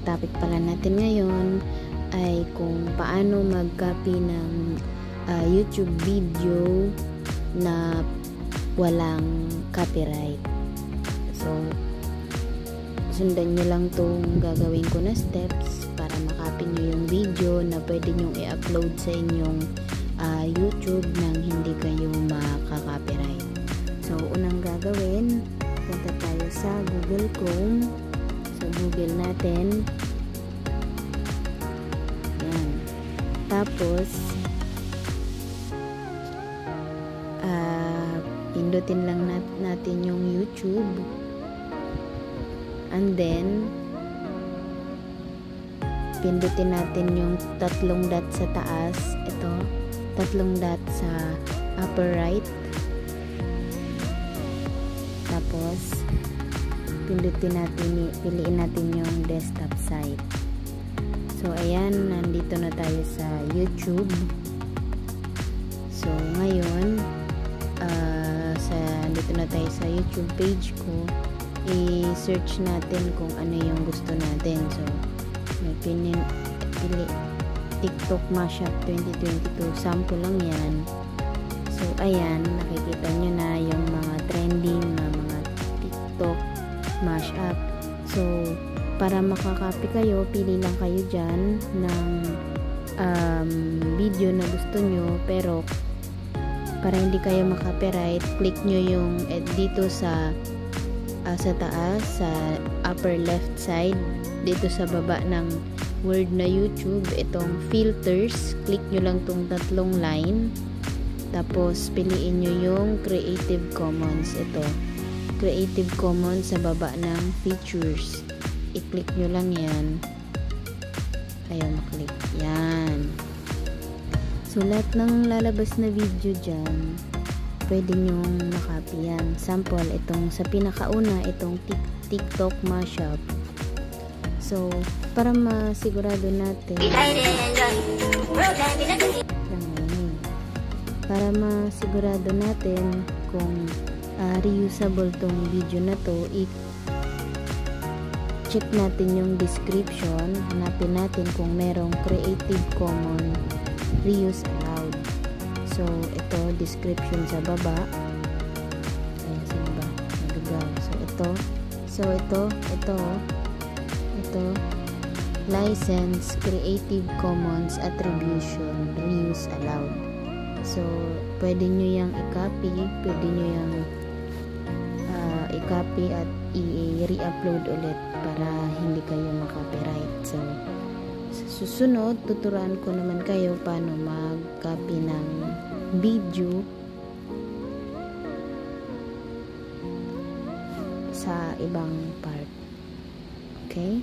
topic pala natin ngayon ay kung paano mag-copy ng YouTube video na walang copyright. So, sundan nyo lang itong gagawin ko na steps para makopy nyo yung video na pwede nyo i-upload sa inyong YouTube nang hindi kayo makaka-copyright. So, unang gagawin, punta tayo sa Google Chrome. So, Google natin. Yan. Tapos, pindutin lang natin yung YouTube. And then, pindutin natin yung tatlong dot sa taas. Ito, tatlong dot sa upper right. Tapos, piliin natin yung desktop site. So, ayan, nandito na tayo sa YouTube. So, ngayon, nandito na tayo sa YouTube page ko. I-search natin kung ano yung gusto natin. So, may pili TikTok Mashup 2022. Sample lang yan. So, ayan, nakikita nyo na yung mga trending na mga TikTok Mashup. So, para makakopy kayo, pili lang kayo dyan ng video na gusto nyo. Pero, para hindi kayo makopyright, click nyo yung dito sa taas, sa upper left side, dito sa baba ng word na YouTube, itong filters, click nyo lang tong tatlong line, tapos piliin nyo yung Creative Commons. Ito, Creative Commons sa baba ng features, i-click nyo lang yan. Ayaw maklik, yan. So, lahat ng lalabas na video dyan, pwede nyong makopy yan. Sample, itong sa pinakauna, itong TikTok Mashup. So, para masigurado natin, kung reusable tong video na to, check natin yung description, hanapin natin kung merong Creative Commons reuse allowed. So, ito, description sa baba. Ayan, sa baba. Nagagaw. So, ito, license Creative Commons attribution reuse allowed. So, pwede nyo yung i-copy, i-copy at i-re-upload ulit para hindi kayo makopyright. So, susunod, tuturuan ko naman kayo paano mag-copy ng video sa ibang part. Okay?